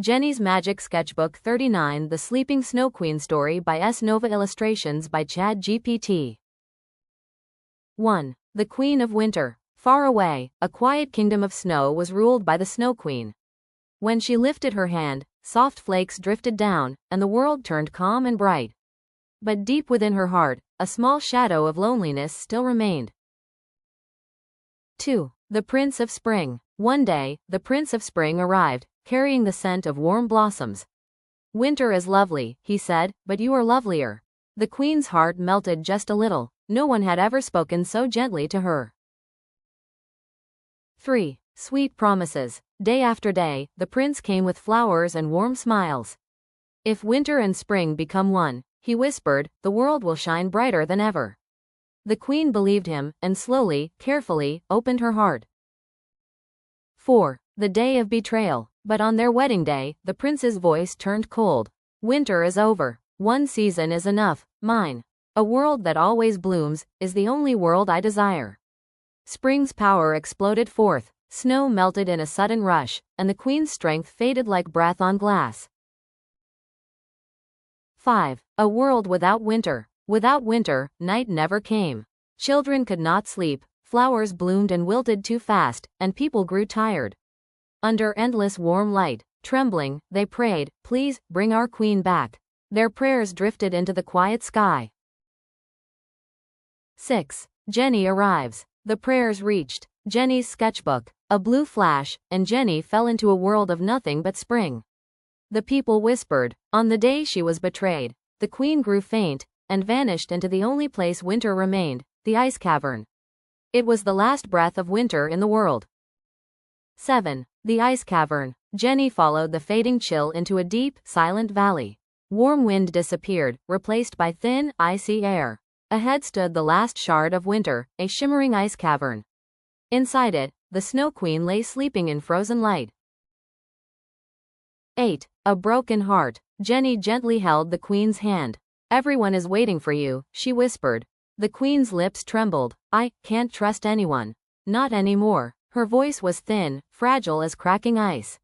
Jenny's Magic Sketchbook 39 The Sleeping Snow Queen Story by S. Nova Illustrations by ChatGPT. 1. The Queen of Winter. Far away, a quiet kingdom of snow was ruled by the Snow Queen. When she lifted her hand, soft flakes drifted down, and the world turned calm and bright. But deep within her heart, a small shadow of loneliness still remained. 2. The Prince of Spring. One day, the Prince of Spring arrived, carrying the scent of warm blossoms. "Winter is lovely," he said, "but you are lovelier." The Queen's heart melted just a little. No one had ever spoken so gently to her. 3. Sweet Promises. Day after day, the prince came with flowers and warm smiles. "If winter and spring become one," he whispered, "the world will shine brighter than ever." The Queen believed him, and slowly, carefully, opened her heart. 4. The Day of Betrayal. But on their wedding day, the prince's voice turned cold. "Winter is over. One season is enough. Mine. A world that always blooms is the only world I desire." Spring's power exploded forth. Snow melted in a sudden rush, and the Queen's strength faded like breath on glass. 5. A World Without Winter. Without winter, night never came. Children could not sleep, flowers bloomed and wilted too fast, and people grew tired. Under endless warm light, trembling, they prayed, "Please, bring our queen back." Their prayers drifted into the quiet sky. 6. Jenny arrives. The prayers reached Jenny's sketchbook. A blue flash, and Jenny fell into a world of nothing but spring. The people whispered. On the day she was betrayed, the queen grew faint, and vanished into the only place winter remained, the ice cavern. It was the last breath of winter in the world. 7. The Ice Cavern. Jenny followed the fading chill into a deep, silent valley. Warm wind disappeared, replaced by thin, icy air. Ahead stood the last shard of winter, a shimmering ice cavern. Inside it, the Snow Queen lay sleeping in frozen light. 8. A Broken Heart. Jenny gently held the Queen's hand. "Everyone is waiting for you," she whispered. The Queen's lips trembled. "I can't trust anyone. Not anymore." Her voice was thin, fragile as cracking ice.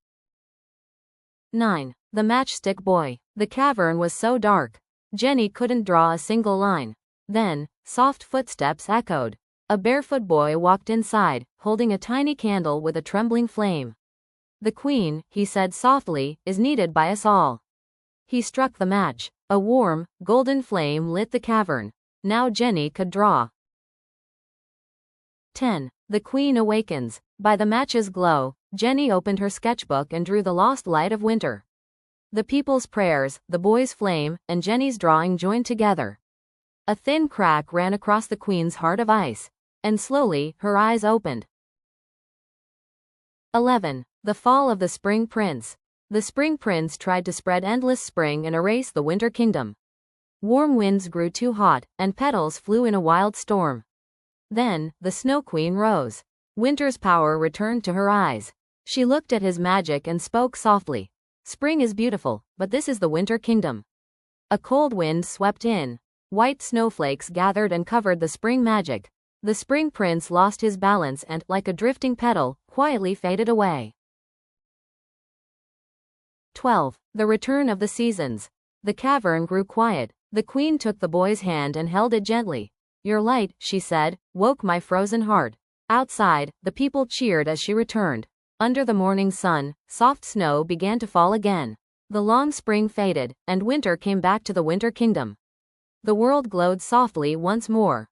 9. The Matchstick Boy. The cavern was so dark. Jenny couldn't draw a single line. Then, soft footsteps echoed. A barefoot boy walked inside, holding a tiny candle with a trembling flame. "The Queen," he said softly, "is needed by us all." He struck the match. A warm, golden flame lit the cavern. Now Jenny could draw. 10. The Queen Awakens. By the match's glow, Jenny opened her sketchbook and drew the lost light of winter. The people's prayers, the boy's flame, and Jenny's drawing joined together. A thin crack ran across the Queen's heart of ice, and slowly, her eyes opened. 11. The Fall of the Spring Prince. The Spring Prince tried to spread endless spring and erase the Winter Kingdom. Warm winds grew too hot, and petals flew in a wild storm. Then, the Snow Queen rose. Winter's power returned to her eyes. She looked at his magic and spoke softly. "Spring is beautiful, but this is the Winter Kingdom." A cold wind swept in. White snowflakes gathered and covered the spring magic. The Spring Prince lost his balance and, like a drifting petal, quietly faded away. 12. The Return of the Seasons. The cavern grew quiet. The Queen took the boy's hand and held it gently. "Your light," she said, "woke my frozen heart." Outside, the people cheered as she returned. Under the morning sun, soft snow began to fall again. The long spring faded, and winter came back to the Winter Kingdom. The world glowed softly once more.